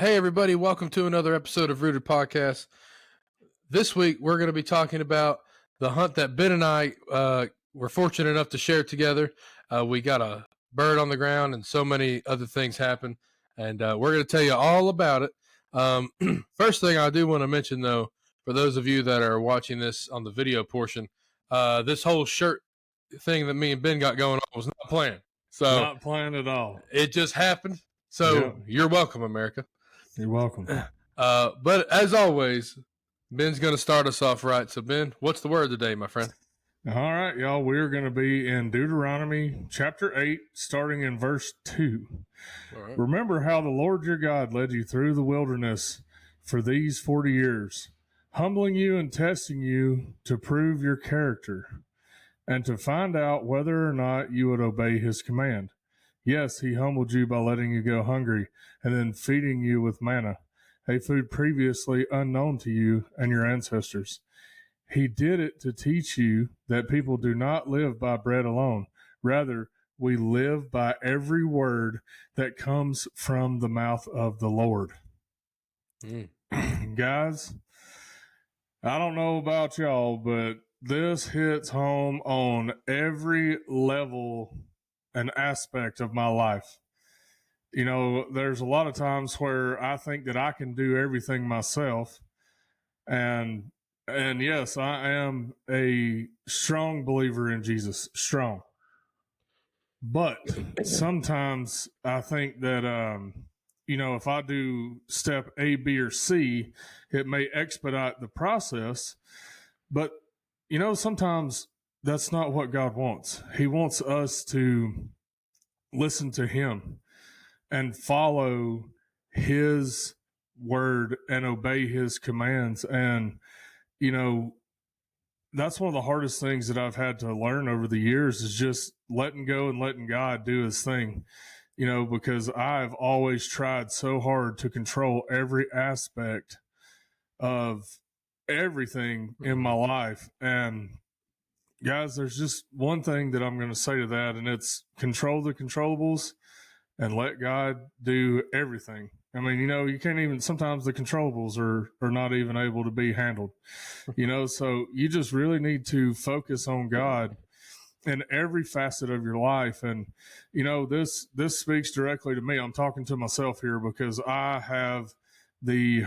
Hey, everybody, welcome to another episode of Rooted Podcast. This week, we're going to be talking about the hunt that Ben and I were fortunate enough to share together. We got a bird on the ground and so many other things happened, and we're going to tell you all about it. First thing I do want to mention, though, for those of you that are watching this on the video portion, this whole shirt thing that me and Ben got going on was not planned. So not planned at all. It just happened. So You're welcome, America. You're welcome. But as always, Ben's going to start us off right. So, Ben, what's the word today, my friend? All right, y'all. We're going to be in Deuteronomy chapter 8, starting in verse 2. Right. Remember how the Lord your God led you through the wilderness for these 40 years, humbling you and testing you to prove your character and to find out whether or not you would obey his command. Yes, he humbled you by letting you go hungry and then feeding you with manna, a food previously unknown to you and your ancestors. He did it to teach you that people do not live by bread alone. Rather, we live by every word that comes from the mouth of the Lord. Guys, I don't know about y'all, but this hits home on every level an aspect of my life. You know, there's a lot of times where I think that I can do everything myself. And yes, I am a strong believer in Jesus, strong. But sometimes I think that, if I do step A, B, or C, it may expedite the process. But, sometimes that's not what God wants. He wants us to listen to him and follow his word and obey his commands. And, that's one of the hardest things that I've had to learn over the years is just letting go and letting God do his thing, because I've always tried so hard to control every aspect of everything in my life. And guys, there's just one thing that I'm going to say to that, and it's control the controllables and let God do everything. I mean, you can't even, sometimes the controllables are not even able to be handled, so you just really need to focus on God in every facet of your life. And, this speaks directly to me. I'm talking to myself here because I have the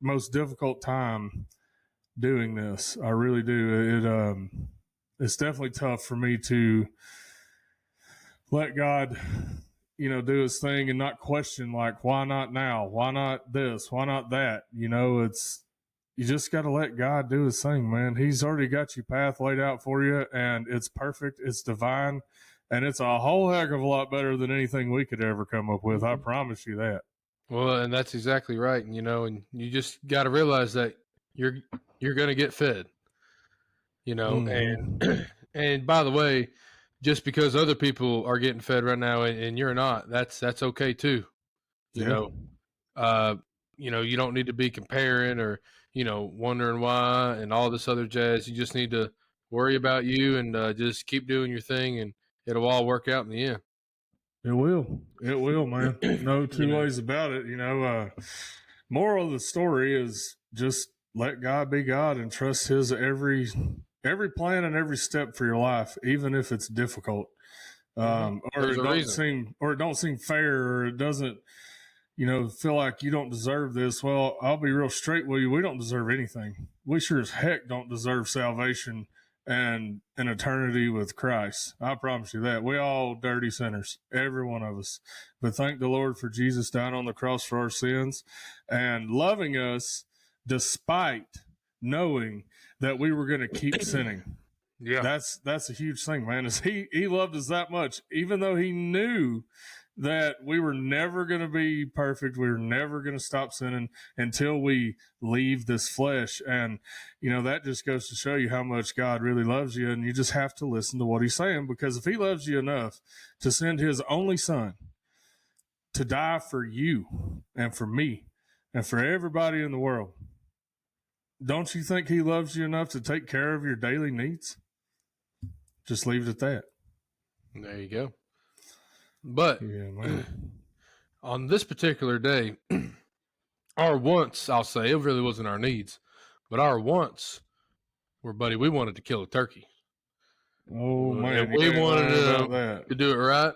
most difficult time doing this. I really do. It's definitely tough for me to let God, do his thing and not question, like, why not now? Why not this? Why not that? You just got to let God do his thing, man. He's already got your path laid out for you, and it's perfect. It's divine, and it's a whole heck of a lot better than anything we could ever come up with. I promise you that. Well, and that's exactly right. And, and you just got to realize that you're going to get fed, and by the way, just because other people are getting fed right now and you're not, that's okay too. You don't need to be comparing or, wondering why and all this other jazz. You just need to worry about you and just keep doing your thing, and it'll all work out in the end. It will, man. No two ways about it. Moral of the story is just let God be God and trust his every plan and every step for your life, even if it's difficult, or it don't seem fair, or it doesn't, feel like you don't deserve this. Well, I'll be real straight with you. We don't deserve anything. We sure as heck don't deserve salvation and an eternity with Christ. I promise you that. We all dirty sinners, every one of us. But thank the Lord for Jesus dying on the cross for our sins and loving us despite knowing that we were going to keep sinning. Yeah, that's a huge thing, man. Is he loved us that much, even though he knew that we were never going to be perfect. We were never going to stop sinning until we leave this flesh. And, that just goes to show you how much God really loves you. And you just have to listen to what he's saying, because if he loves you enough to send his only son to die for you and for me and for everybody in the world, don't you think he loves you enough to take care of your daily needs? Just leave it at that. There you go. But on this particular day, our wants, I'll say, it really wasn't our needs, but our wants were, buddy, we wanted to kill a turkey. Oh man, and we wanted about that. to do it right.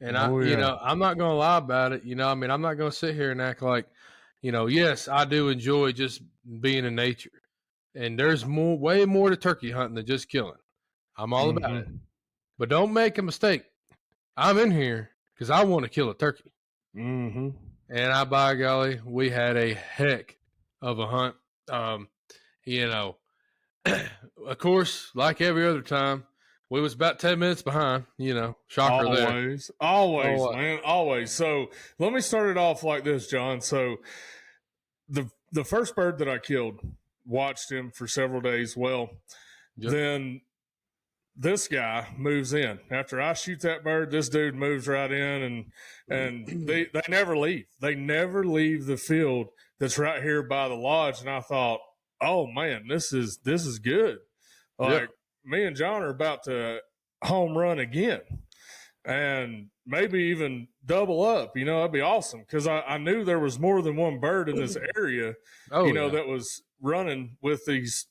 And I'm not going to lie about it. I'm not going to sit here and act like, yes, I do enjoy just being in nature. And there's way more to turkey hunting than just killing. I'm all about it. But don't make a mistake. I'm in here because I want to kill a turkey. Mm-hmm. And by golly, we had a heck of a hunt. Of course, like every other time, we was about 10 minutes behind, shocker there. Always, man, always. So let me start it off like this, John. So the first bird that I killed, watched him for several days. Well, then this guy moves in. After I shoot that bird, this dude moves right in, and they never leave. They never leave the field that's right here by the lodge. And I thought, oh man, this is good. Like me and John are about to home run again, and maybe even double up. That'd be awesome, because I knew there was more than one bird in this area. That was running with these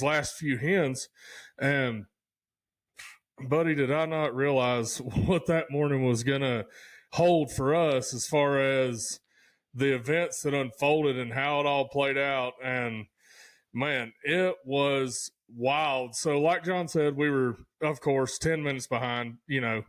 last few hens. And buddy, did I not realize what that morning was gonna hold for us as far as the events that unfolded and how it all played out. And man, it was wild. So like John said, we were, of course, 10 minutes behind. Yeah,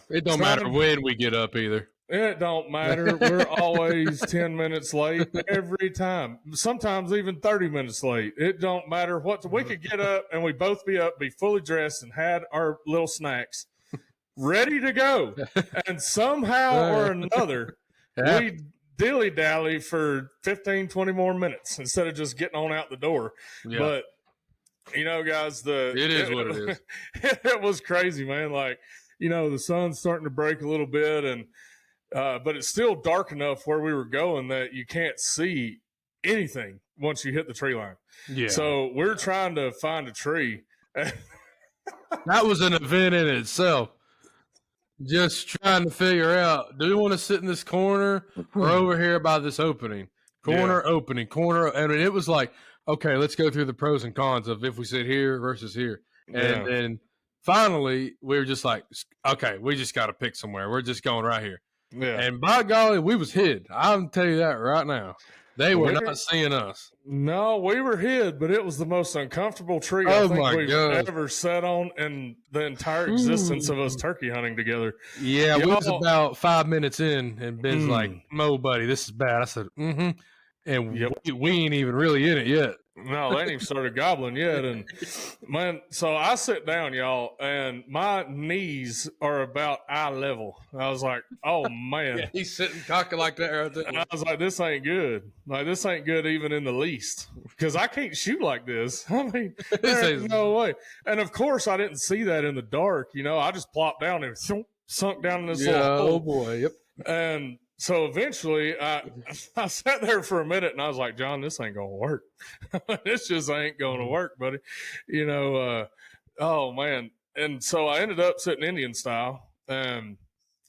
it don't matter when we get up either. It don't matter. We're always 10 minutes late every time. Sometimes even 30 minutes late. It don't matter what. We could get up and we both be up, be fully dressed, and had our little snacks ready to go. And somehow or another, we dilly-dally for 15, 20 more minutes instead of just getting on out the door. Yeah. But, guys, it is what it is. It was crazy, man. Like, the sun's starting to break a little bit, and but it's still dark enough where we were going that you can't see anything once you hit the tree line. Yeah. So we're trying to find a tree. That was an event in itself. Just trying to figure out, do we want to sit in this corner or over here by this opening? Opening, corner. I mean, it was like, okay, let's go through the pros and cons of if we sit here versus here. And then finally, we were just like, okay, we just got to pick somewhere. We're just going right here. Yeah. And by golly, we was hid. I'll tell you that right now. They were not seeing us. No, we were hid, but it was the most uncomfortable tree I think we've ever sat on in the entire existence of us turkey hunting together. Yeah, we was about 5 minutes in, and Ben's like, "Mo, buddy, this is bad." I said, "Mm-hmm," and we ain't even really in it yet. No, they ain't even started gobbling yet. And man, so I sit down, y'all, and my knees are about eye level. I was like, oh man. Yeah, he's sitting cocky like that right there. And I was like, this ain't good. Like, this ain't good even in the least. Because I can't shoot like this. I mean, there's no way. And of course, I didn't see that in the dark. I just plopped down and sunk down in this little hole. Oh boy, yep. And so eventually I sat there for a minute and I was like, John, this ain't going to work. This just ain't going to work, buddy. Oh man. And so I ended up sitting Indian style and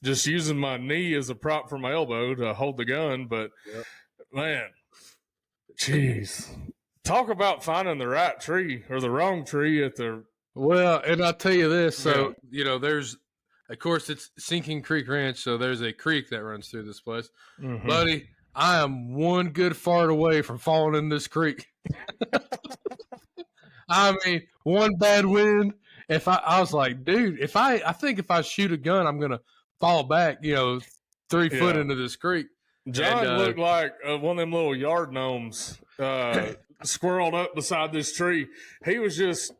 just using my knee as a prop for my elbow to hold the gun. But man, jeez, talk about finding the right tree or the wrong tree at the. Well, and I'll tell you this. So, there's, of course, it's Sinking Creek Ranch, so there's a creek that runs through this place. Mm-hmm. Buddy, I am one good fart away from falling in this creek. I mean, one bad wind. I was like, dude, I think if I shoot a gun, I'm going to fall back, 3 foot into this creek. John looked like one of them little yard gnomes squirreled up beside this tree. He was just...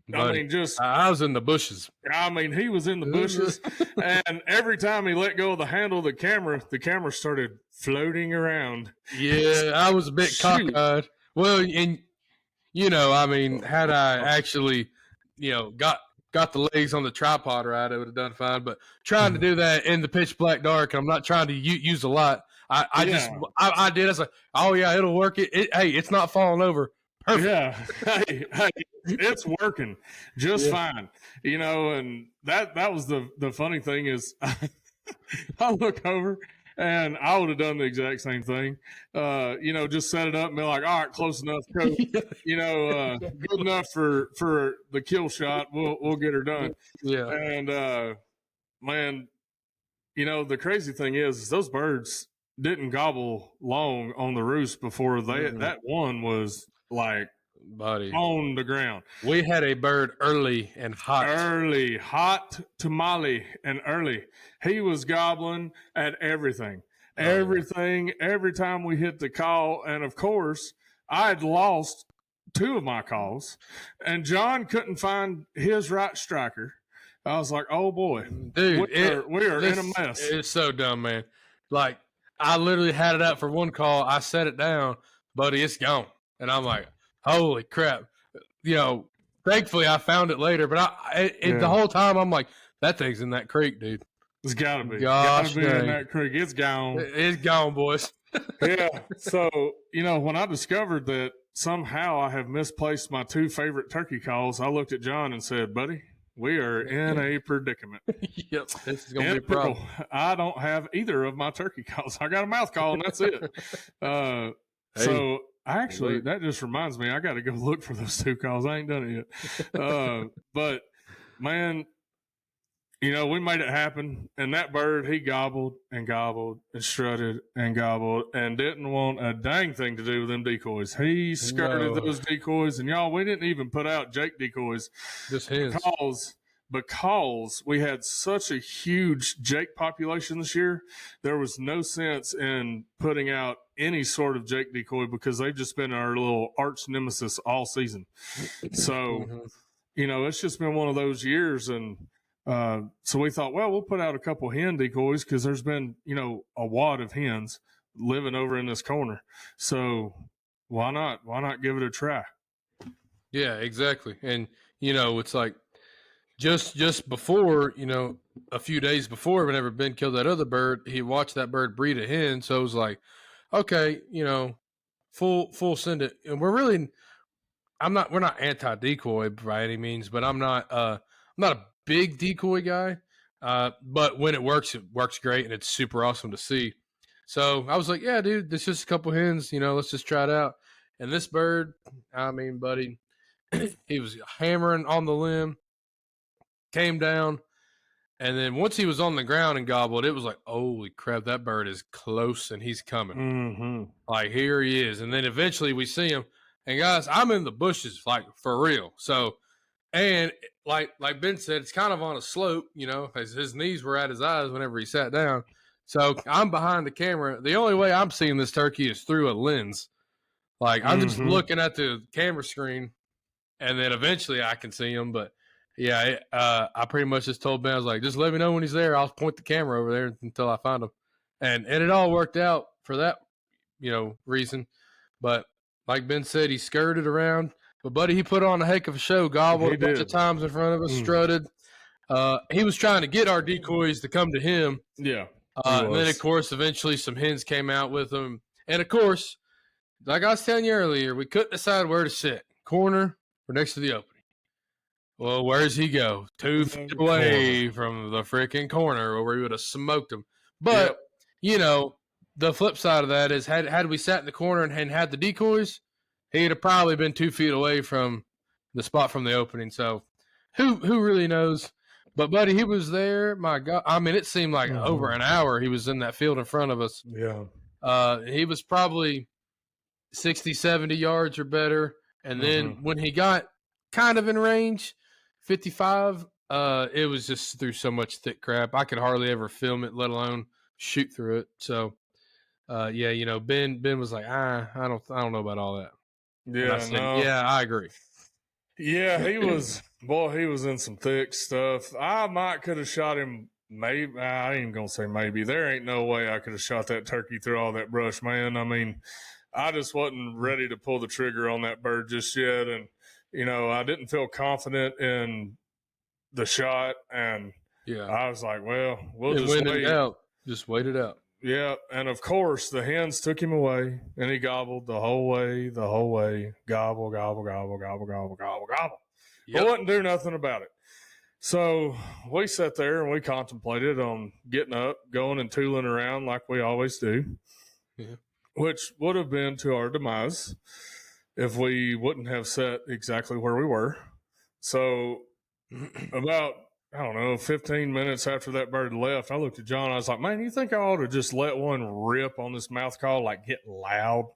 Buddy, I was in the bushes. I mean, he was in the bushes, and every time he let go of the handle of the camera started floating around. Yeah, I was a bit cockeyed. Well, and I mean, had I actually, got the legs on the tripod right, it would have done fine. But trying to do that in the pitch black dark, I'm not trying to use a lot. I did. I was like, oh yeah, it'll work. Hey, it's not falling over. Perfect. Yeah, hey, it's working just fine, and that was the funny thing is, I look over And I would have done the exact same thing. Just set it up and be like, all right, close enough, coach. Good enough for the kill shot. We'll get her done. Yeah. And man, the crazy thing is those birds didn't gobble long on the roost before that one was like buddy, on the ground. We had a bird early and hot. Early, hot tamale and early. He was gobbling at everything. Everything, every time we hit the call. And of course, I had lost 2 of my calls, and John couldn't find his right striker. I was like, oh boy, dude, we are in a mess. It's so dumb, man. Like, I literally had it out for one call. I set it down, buddy, it's gone. And I'm like, holy crap. Thankfully I found it later, but the whole time I'm like, that thing's in that creek, dude. It's gotta be. Gosh, gotta be in that creek. It's gone. It's gone, boys. Yeah. So, when I discovered that somehow I have misplaced my 2 favorite turkey calls, I looked at John and said, buddy, we are in a predicament. Yep. This is going to be a problem. I don't have either of my turkey calls. I got a mouth call, and that's it. So actually, that just reminds me, I got to go look for those 2 calls. I ain't done it yet. But man, we made it happen. And that bird, he gobbled and gobbled and strutted and gobbled and didn't want a dang thing to do with them decoys. He skirted those decoys. And y'all, we didn't even put out Jake decoys. Just his. Because we had such a huge Jake population this year, there was no sense in putting out any sort of Jake decoy because they've just been our little arch nemesis all season. So, it's just been one of those years. And so we thought, well, we'll put out a couple hen decoys because there's been, a wad of hens living over in this corner. So why not give it a try? Yeah, exactly. And, it's like, just before, a few days before, whenever Ben killed that other bird, he watched that bird breed a hen. So it was like, okay, full send it. And we're not anti decoy by any means, but I'm not a big decoy guy. But when it works great, and it's super awesome to see. So I was like, yeah, dude, there's just a couple hens, let's just try it out. And this bird, I mean, buddy, he was hammering on the limb. Came down, and then once he was on the ground and gobbled, it was like, holy crap, that bird is close and he's coming. Mm-hmm. Like, here he is. And then eventually we see him. And guys, I'm in the bushes, like, for real. So, and like Ben said, it's kind of on a slope, as his knees were at his eyes whenever he sat down. So I'm behind the camera. The only way I'm seeing this turkey is through a lens. Like, I'm just looking at the camera screen, and then eventually I can see him, but yeah, I pretty much just told Ben, I was like, just let me know when he's there. I'll point the camera over there until I find him. And it all worked out for that, reason. But like Ben said, he skirted around. But, buddy, he put on a heck of a show, gobbled a bunch of times in front of us, strutted. He was trying to get our decoys to come to him. Yeah. And then, of course, eventually some hens came out with him. And, of course, like I was telling you earlier, we couldn't decide where to sit, corner or next to the opening. Well, where's he go? 2 feet away from the freaking corner where we would have smoked him. But, the flip side of that is had we sat in the corner and had the decoys, he'd have probably been 2 feet away from the spot from the opening. So who really knows? But, buddy, he was there. My God. I mean, it seemed like over an hour he was in that field in front of us. Yeah. He was probably 60, 70 yards or better. And then when he got kind of in range, 55, it was just through so much thick crap. I could hardly ever film it, let alone shoot through it. So, Ben was like, I don't know about all that. Yeah, said, yeah, I agree. Yeah, he was in some thick stuff. I could have shot him. Maybe I ain't even gonna say maybe. There ain't no way I could have shot that turkey through all that brush, man. I mean, I just wasn't ready to pull the trigger on that bird just yet, and I didn't feel confident in the shot, and I was like, well, we'll just wait. Just wait it out. Yeah, and of course the hens took him away, and he gobbled the whole way, gobble, gobble, gobble, gobble, gobble, gobble, gobble. Yep. But wouldn't do nothing about it. So we sat there and we contemplated on getting up, going and tooling around like we always do, Yeah. which would have been to our demise if we wouldn't have sat exactly where we were. So about, I don't know, 15 minutes after that bird left, I looked at John. I was like, man, you think I ought to just let one rip on this mouth call, like get loud?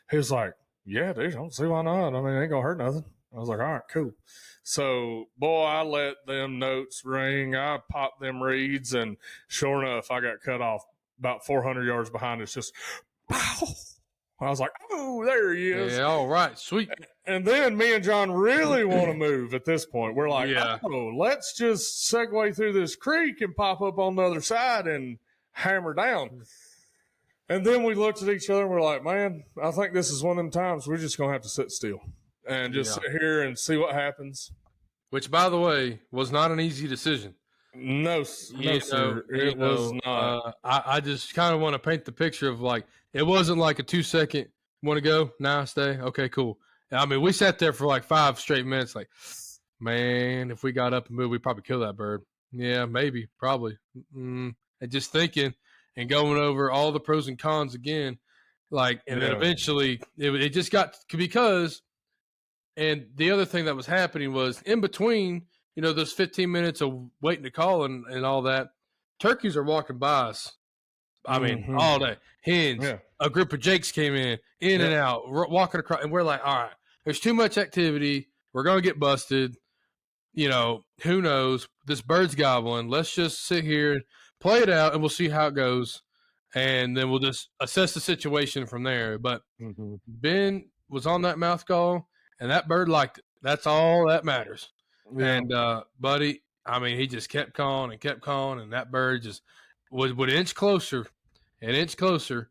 He was like, yeah, dude, I don't see why not. I mean, it ain't going to hurt nothing. I was like, all right, cool. So, boy, I let them notes ring. I popped them reeds, and sure enough, I got cut off about 400 yards behind us. Just, pow! I was like, oh, there he is. Yeah, all right, sweet. And then me and John really want to move at this point. We're like, Yeah. oh, let's just segue through this creek and pop up on the other side and hammer down. And then we looked at each other and we're like, man, I think this is one of them times we're just going to have to sit still and just sit here and see what happens. Which, by the way, was not an easy decision. No, sir. It was not. I just kind of want to paint the picture of like, it wasn't like a 2 second, want to go? Nah, stay. Okay, cool. I mean, we sat there for like 5 straight minutes. Like, man, if we got up and moved, we'd probably kill that bird. Yeah, maybe, probably. And just thinking and going over all the pros and cons again. Like, and then eventually it just got, because, and the other thing that was happening was in between, you know, those 15 minutes of waiting to call and all that, turkeys are walking by us. I mean, all day. Hens, a group of jakes came in and out, walking across, and we're like, all right, there's too much activity. We're going to get busted. You know, who knows? This bird's gobbling. Let's just sit here, play it out, and we'll see how it goes. And then we'll just assess the situation from there. But Ben was on that mouth call, and that bird liked it. That's all that matters. Yeah. And, buddy, I mean, he just kept calling, and that bird just would inch closer and inch closer.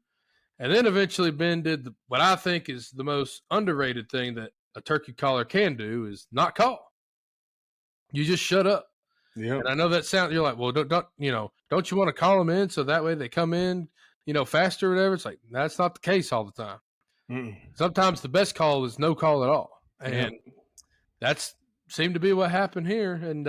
And then eventually Ben did what I think is the most underrated thing that a turkey caller can do is not call. You just shut up. Yeah. And I know that sounds, you're like, well, don't you want to call them in so that way they come in, you know, faster or whatever? It's like, that's not the case all the time. Sometimes the best call is no call at all. And that's seemed to be what happened here. And,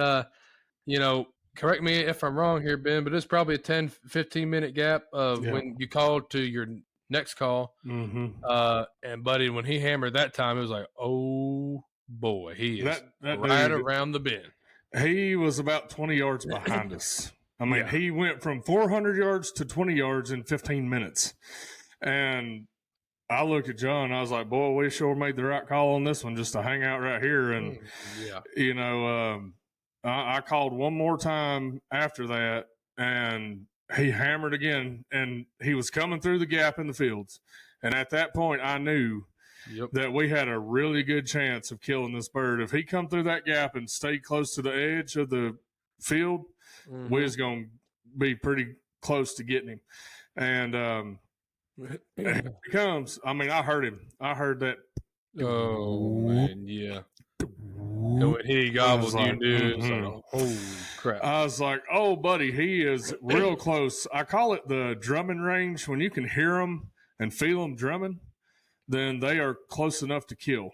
you know, correct me if I'm wrong here, Ben, but it's probably a 10, 15-minute gap of when you called to your next call. And, buddy, when he hammered that time, it was like, oh, boy, he is right around the bend. He was about 20 yards behind us. I mean, he went from 400 yards to 20 yards in 15 minutes. And I looked at John. I was like, boy, we sure made the right call on this one just to hang out right here. And, you know, I called one more time after that, and he hammered again, and he was coming through the gap in the fields. And at that point, I knew that we had a really good chance of killing this bird. If he come through that gap and stayed close to the edge of the field, we was going to be pretty close to getting him. And here he comes. I mean, I heard him. I heard that. Oh, man, yeah. And when he gobbled, you knew. Like, oh, crap. I was like, oh, buddy, he is real close. I call it the drumming range. When you can hear them and feel them drumming, then they are close enough to kill,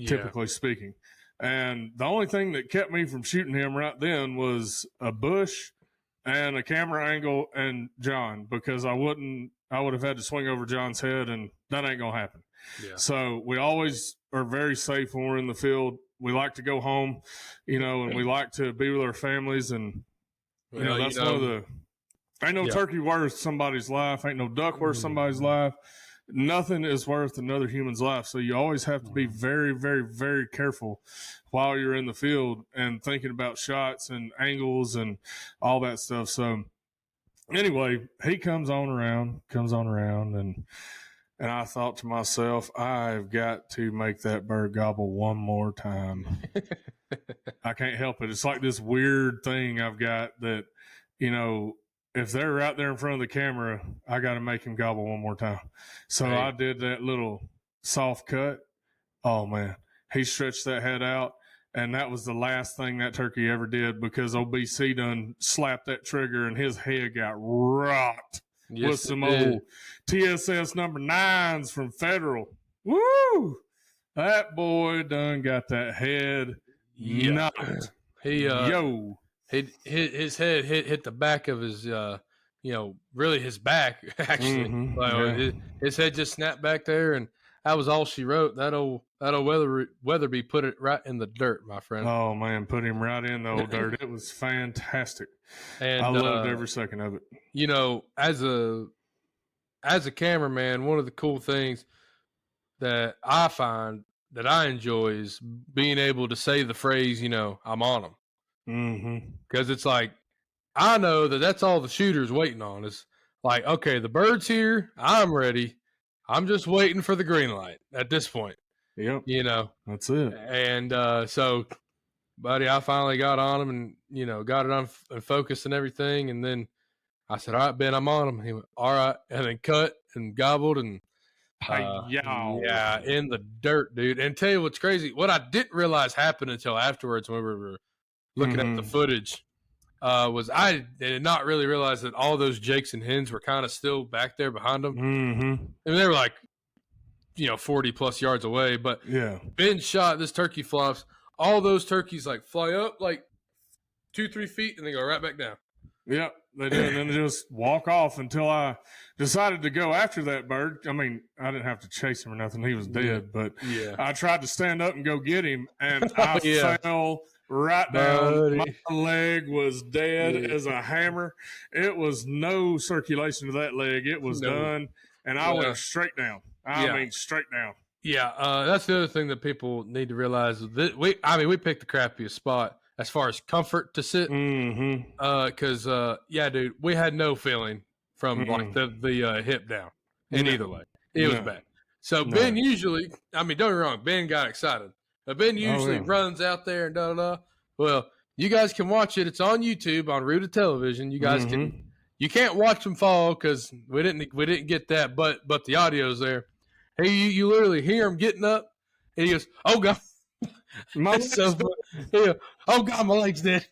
typically speaking. And the only thing that kept me from shooting him right then was a bush and a camera angle and John, because I would have had to swing over John's head, and that ain't going to happen. Yeah. So we always are very safe when we're in the field. We like to go home, you know, and we like to be with our families. And, you know, that's one of the – ain't no turkey worth somebody's life. Ain't no duck worth somebody's life. Nothing is worth another human's life. So you always have to be very, very, very careful while you're in the field and thinking about shots and angles and all that stuff. So anyway, he comes on around, and I thought to myself, I've got to make that bird gobble one more time. I can't help it. It's like this weird thing I've got that, you know, if they're right there in front of the camera, I got to make him gobble one more time. So I did that little soft cut. Oh, man. He stretched that head out, and that was the last thing that turkey ever did, because OBC done slapped that trigger, and his head got rocked with some old TSS number 9s from Federal. Woo! That boy done got that head knocked. his head hit the back of his really his back actually. His head just snapped back there, and that was all she wrote. That old Weatherby put it right in the dirt, my friend. Oh man, put him right in the old dirt. It was fantastic, and I loved every second of it. As a cameraman, one of the cool things that I find that I enjoy is being able to say the phrase, I'm on them. Because it's like, I know that's all the shooter's waiting on is like, okay, the bird's here. I'm ready. I'm just waiting for the green light at this point. Yep. That's it. And so, buddy, I finally got on him and, got it on focus and everything. And then I said, all right, Ben, I'm on him. He went, all right. And then cut and gobbled and in the dirt, dude. And tell you what's crazy, what I didn't realize happened until afterwards when we were looking at the footage was I did not really realize that all those jakes and hens were kind of still back there behind them. And they were like, 40 plus yards away. But Ben shot, this turkey flops. All those turkeys like fly up like 2-3 feet and they go right back down. Yep, they did, and then they just walk off until I decided to go after that bird. I mean, I didn't have to chase him or nothing; he was dead. But I tried to stand up and go get him, and I fell right down. My leg was dead as a hammer. It was no circulation to that leg; it was done, and I went straight down. I mean, straight down. Yeah, that's the other thing that people need to realize. We picked the crappiest spot as far as comfort to sit. Because, dude, we had no feeling from like the hip down in either leg. It was bad. So Ben usually, don't get me wrong, Ben got excited. But Ben usually runs out there and da-da-da. Well, you guys can watch it. It's on YouTube on Rooted Television. You guys you can't watch them fall because we didn't get that, but the audio's there. Hey, you literally hear him getting up, and he goes, "Oh God, my leg's dead." Oh God, my leg's dead.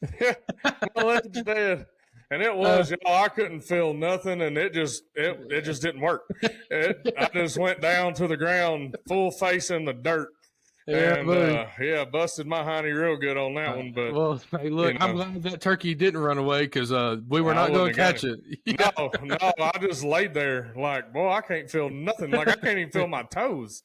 My leg's dead, and it was. I couldn't feel nothing, and it just didn't work. I just went down to the ground, full face in the dirt. Busted my hiney real good on that one. But hey, look, I'm glad that turkey didn't run away because we were not going to catch it. No, I just laid there like, boy, I can't feel nothing. Like I can't even feel my toes.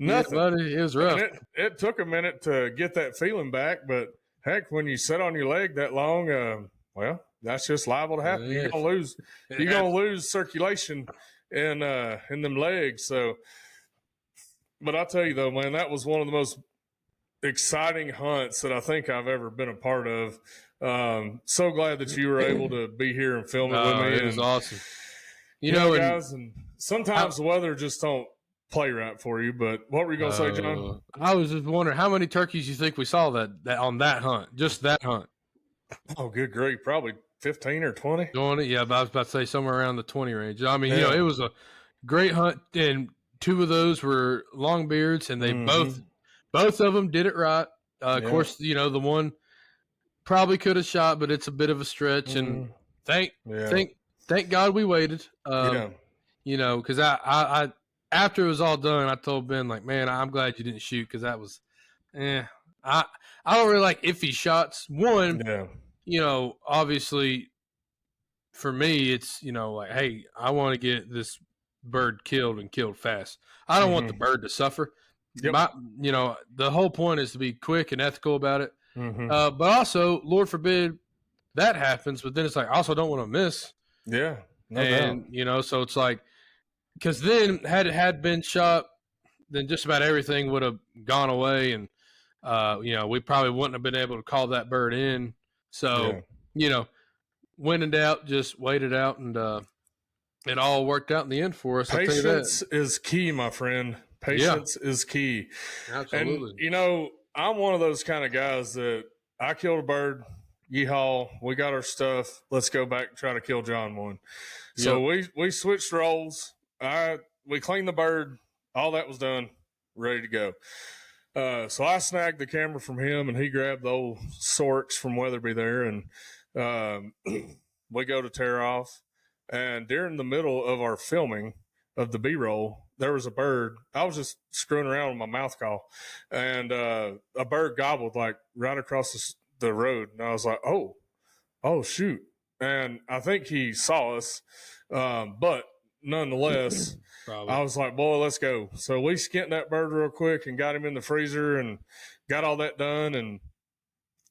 Nothing. Yeah, buddy, it was rough. It took a minute to get that feeling back, but heck, when you sit on your leg that long, that's just liable to happen. You're gonna lose. You're gonna lose circulation in them legs. So. But I'll tell you though, man, that was one of the most exciting hunts that I think I've ever been a part of. So glad that you were able to be here and film it with me. It was awesome. You know, guys, and sometimes the weather just don't play right for you. But what were you going to say, John? I was just wondering how many turkeys you think we saw that on that hunt, just that hunt. Oh, good grief, probably 15 or 20. Yeah, but I was about to say somewhere around the 20 range. I mean, it was a great hunt, and two of those were long beards, and they both of them did it right. Of course, the one probably could have shot, but it's a bit of a stretch. And thank God we waited. Because I after it was all done, I told Ben like, man, I'm glad you didn't shoot because that was, I don't really like iffy shots. One, obviously for me, it's like, hey, I want to get this bird killed and killed fast. I don't want the bird to suffer. The whole point is to be quick and ethical about it. But also, Lord forbid that happens, but then it's like, I also don't want to miss. Yeah. No doubt. So it's like, because then had it had been shot, then just about everything would have gone away. And, we probably wouldn't have been able to call that bird in. So, when in doubt, just wait it out, and it all worked out in the end for us. Patience is key, my friend. Patience is key. Absolutely. And, I'm one of those kind of guys that I killed a bird, yeehaw, we got our stuff. Let's go back and try to kill John one. So we switched roles. We cleaned the bird. All that was done, ready to go. So I snagged the camera from him, and he grabbed the old Sorks from Weatherby there, and we go to tear off. And during the middle of our filming of the B-roll, there was a bird. I was just screwing around with my mouth call, and a bird gobbled like right across the road. And I was like, oh, oh shoot. And I think he saw us. But nonetheless, Probably. I was like, boy, let's go. So we skinned that bird real quick and got him in the freezer and got all that done. And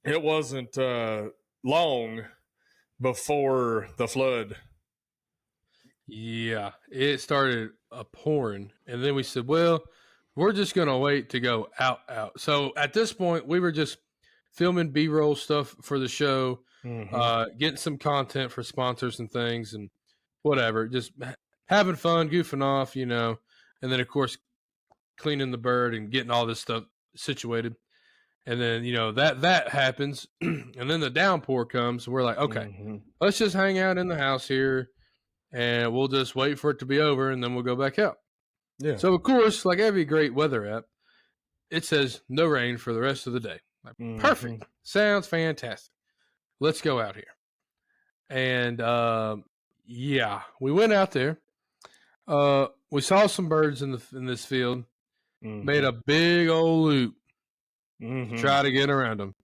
it wasn't long before the flood. Yeah, it started pouring, and then we said, "Well, we're just gonna wait to go out." So at this point, we were just filming B-roll stuff for the show, getting some content for sponsors and things, and whatever, just having fun, goofing off, and then of course cleaning the bird and getting all this stuff situated. And then that happens, and then the downpour comes. And we're like, okay, let's just hang out in the house here, and we'll just wait for it to be over, and then we'll go back out. Yeah. So of course, like every great weather app, it says no rain for the rest of the day. Like, perfect, sounds fantastic. Let's go out here. And yeah, we went out there. We saw some birds in this field. Made a big old loop. Try to get around them,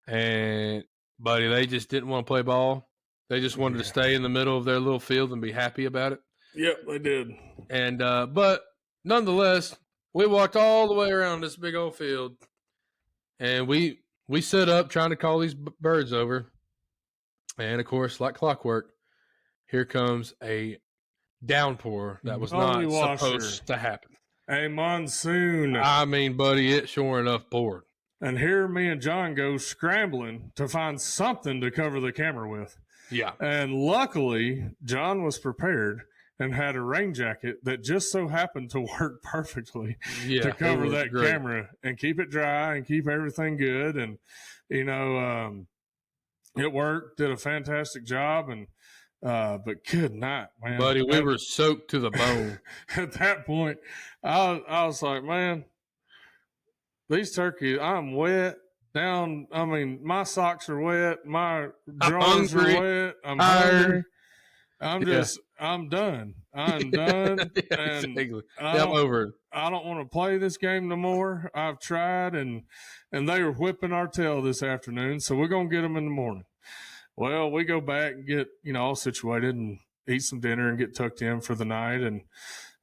and buddy, they just didn't want to play ball. They just wanted to stay in the middle of their little field and be happy about it. Yep, they did. And but nonetheless, we walked all the way around this big old field, and we set up trying to call these birds over. And of course, like clockwork, here comes a downpour that was not supposed to happen. A monsoon. I mean, buddy, it sure enough poured. And here me and John go scrambling to find something to cover the camera with. Yeah. And luckily, John was prepared and had a rain jacket that just so happened to work perfectly to cover that camera and keep it dry and keep everything good. And, it worked, did a fantastic job. And, but good night, man. Buddy, we were soaked to the bone. At that point, I was like, man, these turkeys, I'm wet down. I mean, my socks are wet. My drawers are wet. I'm hungry. I'm done. I'm done. Yeah, exactly. I'm over it. I don't want to play this game no more. I've tried, and they were whipping our tail this afternoon, so we're going to get them in the morning. Well, we go back and get, all situated and eat some dinner and get tucked in for the night. And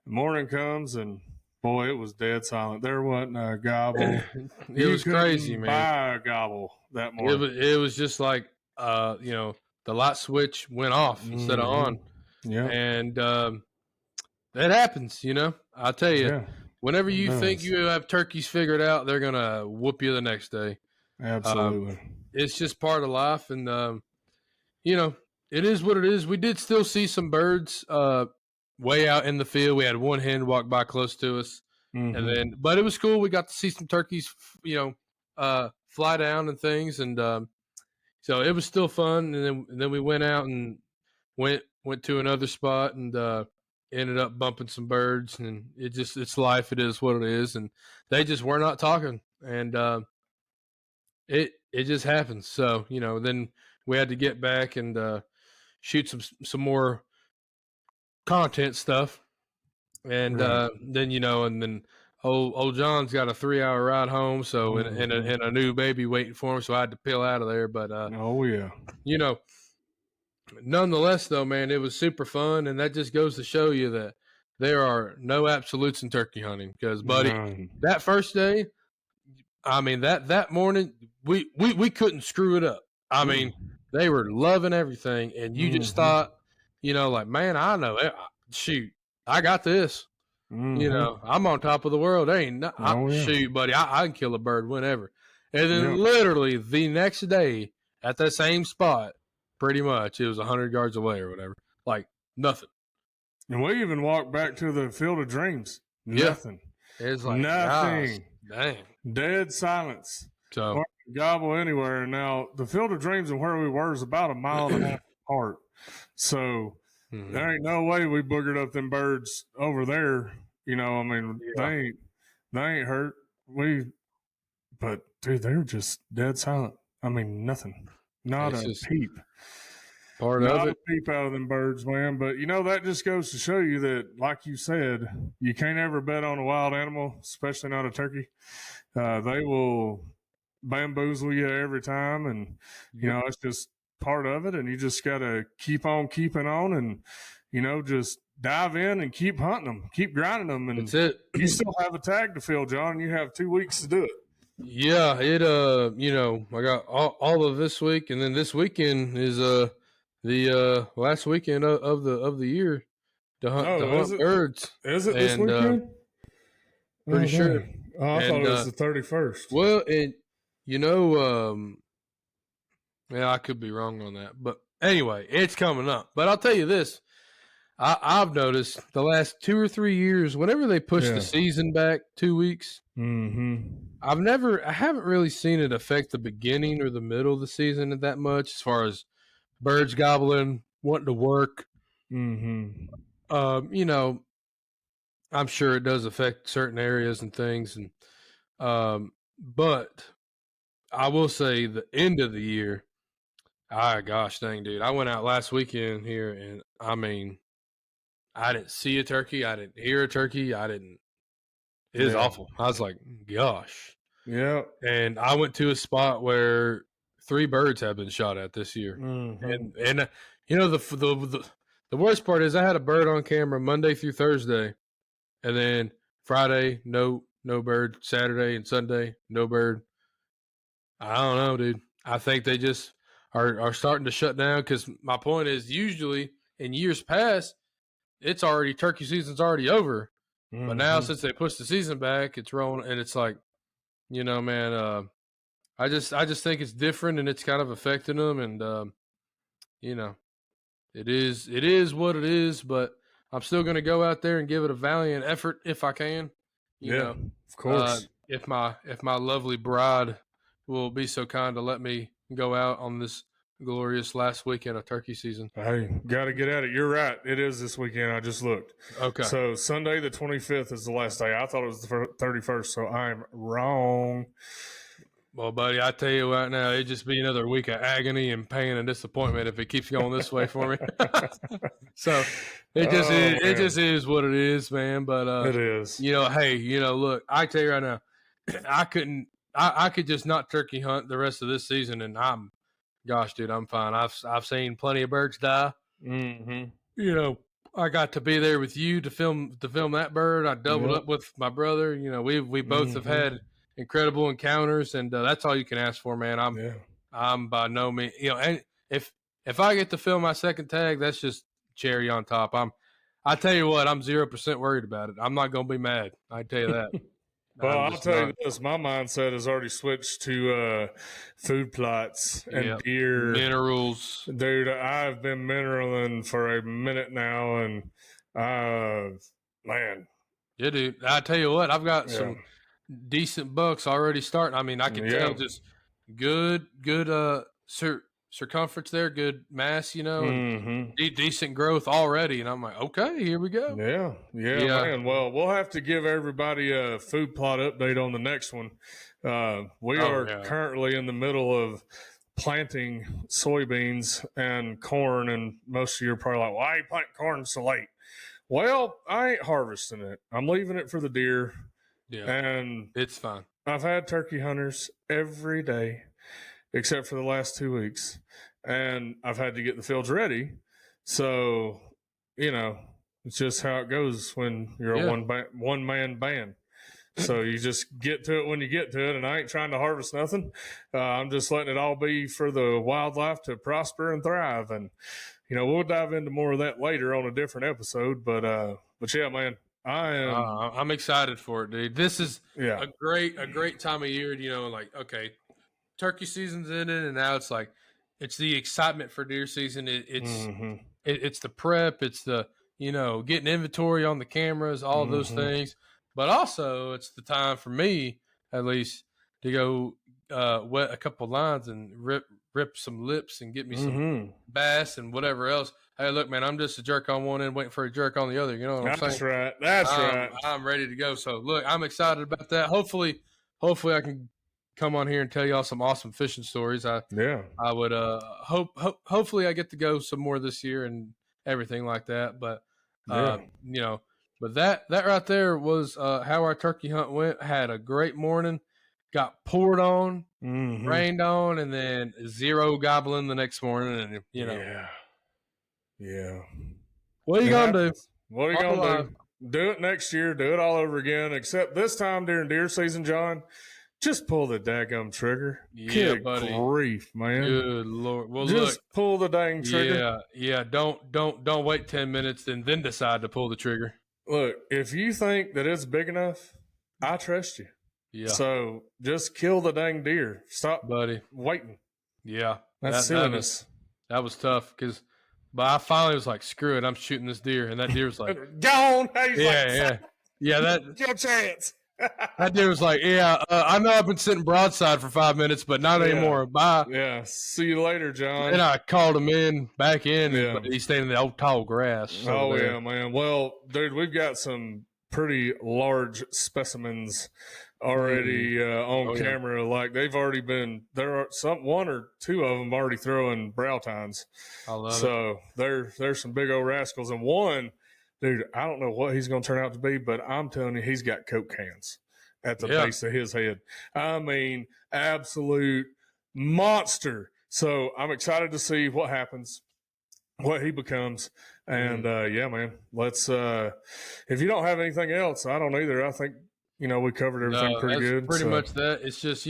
the morning comes, and boy, it was dead silent. There wasn't a gobble. It was crazy, man. Buy a gobble that morning. It was just like, the light switch went off instead of on. Yeah. And that happens, I'll tell you, whenever you think you have turkeys figured out, they're going to whoop you the next day. Absolutely. It's just part of life. And, it is what it is. We did still see some birds way out in the field. We had one hen walk by close to us. But it was cool. We got to see some turkeys, fly down and things. And so it was still fun. And then we went out and went to another spot and ended up bumping some birds. And it's life. It is what it is. And they just were not talking. And it just happens. So, then we had to get back and shoot some more content stuff. And then old John's got a 3-hour ride home, so and a new baby waiting for him, so I had to peel out of there. But nonetheless, though, man, it was super fun, and that just goes to show you that there are no absolutes in turkey hunting. Because, buddy, that first day, I mean that morning we couldn't screw it up. I mean, they were loving everything, and you just thought, like, man, I know it. Shoot, I got this. I'm on top of the world. Shoot, buddy, I can kill a bird whenever. And then literally the next day at that same spot, pretty much, it was 100 yards away or whatever. Like, nothing. And we even walked back to the Field of Dreams. Nothing. It's like, nothing. Gosh, dang. Dead silence. So gobble anywhere. Now, the Field of Dreams and where we were is about a mile and a half apart. So there ain't no way we boogered up them birds over there. They ain't hurt. But dude, they were just dead silent. I mean, nothing. Not a peep. Part of it. Not a peep out of them birds, man. But that just goes to show you that, like you said, you can't ever bet on a wild animal, especially not a turkey. They will bamboozle you every time, and it's just part of it, and you just got to keep on keeping on, and just dive in and keep hunting them, keep grinding them, and That's it. you still have a tag to fill, John. And you have 2 weeks to do it. Yeah, it I got all of this week, and then this weekend is the last weekend of the year to hunt birds. Is it this weekend? Pretty sure. Oh, I thought it was the 31st. Well, and yeah, I could be wrong on that, but anyway, it's coming up. But I'll tell you this: I've noticed the last 2 or 3 years, whenever they push the season back 2 weeks, I haven't really seen it affect the beginning or the middle of the season that much, as far as birds gobbling, wanting to work. I'm sure it does affect certain areas and things, and but I will say the end of the year. Gosh dang, dude! I went out last weekend here, and I mean, I didn't see a turkey. I didn't hear a turkey. It was awful. I was like, gosh. Yeah. And I went to a spot where 3 birds have been shot at this year. And the worst part is I had a bird on camera Monday through Thursday, and then Friday, no bird. Saturday and Sunday, no bird. I don't know, dude. I think they just are starting to shut down, because my point is, usually in years past, turkey season's already over. But now, since they pushed the season back, it's rolling, and it's like, man, I just think it's different, and it's kind of affecting them, and it is what it is. But I'm still going to go out there and give it a valiant effort if I can. You know, of course. If my lovely bride will be so kind to let me go out on this glorious last weekend of turkey season. Hey, got to get at it. You're right. It is this weekend. I just looked. Okay. So Sunday the 25th is the last day. I thought it was the 31st, so I'm wrong. Well, buddy, I tell you right now, it'd just be another week of agony and pain and disappointment if it keeps going this way for me. So it just is what it is, man. But it is. Look, I tell you right now, I could just not turkey hunt the rest of this season, and gosh, dude, I'm fine. I've seen plenty of birds die. I got to be there with you to film that bird. I doubled up with my brother. We both have had incredible encounters, and that's all you can ask for, man. I'm by no means, and if I get to film my second tag, that's just cherry on top. I tell you what, I'm 0% worried about it. I'm not going to be mad. I tell you that. Well, I'll tell you this: my mindset has already switched to food plots and deer minerals. Dude, I've been mineraling for a minute now, and man, yeah, dude. I tell you what, I've got some decent bucks already starting. I mean, I can tell just good circumference there, good mass, and decent growth already. And I'm like, okay, here we go. Yeah, man. Well, we'll have to give everybody a food plot update on the next one. We are currently in the middle of planting soybeans and corn, and most of you are probably like, why are you planting corn so late? Well, I ain't harvesting it. I'm leaving it for the deer. Yeah, and it's fine. I've had turkey hunters every day except for the last 2 weeks, and I've had to get the fields ready. So, it's just how it goes when you're a one-man band. So you just get to it when you get to it, and I ain't trying to harvest nothing. I'm just letting it all be for the wildlife to prosper and thrive. And, we'll dive into more of that later on a different episode. But yeah, man, I'm excited for it, dude. This is a great time of year. Okay, turkey season's in it, and now it's the excitement for deer season. It's the prep. It's the getting inventory on the cameras, all those things. But also, it's the time for me, at least, to go wet a couple lines and rip some lips and get me some bass and whatever else. Hey, look, man, I'm just a jerk on one end, waiting for a jerk on the other. You know what I'm saying? That's right. I'm ready to go. So, look, I'm excited about that. Hopefully, I can come on here and tell y'all some awesome fishing stories. I would hopefully I get to go some more this year and everything like that. But but that right there was how our turkey hunt went. Had a great morning. Got poured on rained on, and then 0 gobbling the next morning. And, Yeah. What are you going to do? What are you going to do? Do it next year. Do it all over again, except this time during deer season, John. Just pull the daggum trigger. Yeah, Good buddy. grief, man. Good Lord. Well, just pull the dang trigger. Yeah. Don't wait 10 minutes and then decide to pull the trigger. Look, if you think that it's big enough, I trust you. Yeah. So just kill the dang deer. Stop, buddy. Waiting. Yeah. That's silliness. That was tough but I finally was like, screw it, I'm shooting this deer, and that deer was like, gone. Yeah. That your chance. That deer was like, I know I've been sitting broadside for 5 minutes, but not anymore. Bye. Yeah. See you later, John. And I called him back in, but he's staying in the old tall grass. Yeah, man. Well, dude, we've got some pretty large specimens already on camera. Yeah. Like they've already been there. Are one or two of them already throwing brow tines. I love it. So there's some big old rascals, and one. Dude, I don't know what he's going to turn out to be, but I'm telling you, he's got Coke cans at the base of his head. I mean, absolute monster. So I'm excited to see what happens, what he becomes. And, man, let's if you don't have anything else, I don't either. I think, we covered everything pretty good. Pretty much that. It's just,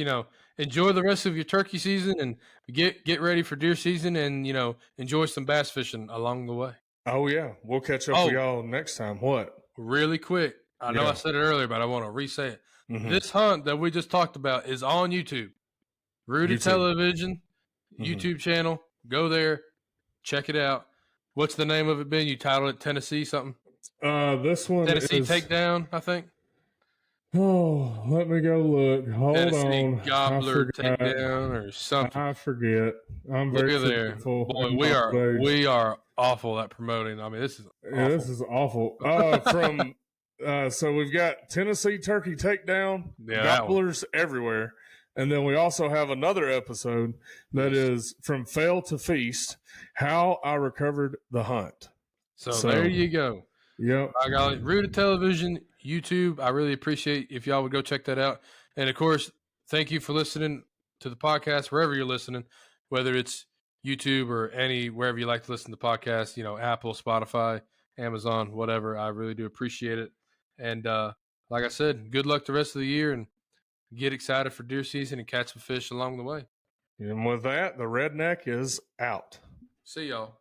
enjoy the rest of your turkey season and get ready for deer season and, enjoy some bass fishing along the way. Oh, yeah. We'll catch up with y'all next time. What? Really quick. I know I said it earlier, but I want to re-say it. Mm-hmm. This hunt that we just talked about is on YouTube. Rooted Television, YouTube channel. Go there. Check it out. What's the name of it, Ben? You titled it Tennessee something? This one Tennessee Takedown, I think. Oh, let me go look. Hold Tennessee on. Gobbler Takedown or something. I forget. I'm very forgetful. Boy, we are awful at promoting. I mean, this is awful. Yeah, this is awful. So we've got Tennessee Turkey Takedown, gobblers everywhere. And then we also have another episode that is From Fail to Feast, How I Recovered the Hunt. So there you go. Yep. I got it. Rooted Television, YouTube. I really appreciate if y'all would go check that out. And of course, thank you for listening to the podcast, wherever you're listening, whether it's YouTube or wherever you like to listen to podcasts, Apple, Spotify, Amazon, whatever. I really do appreciate it. And like I said, good luck the rest of the year and get excited for deer season and catch some fish along the way. And with that, the redneck is out. See y'all.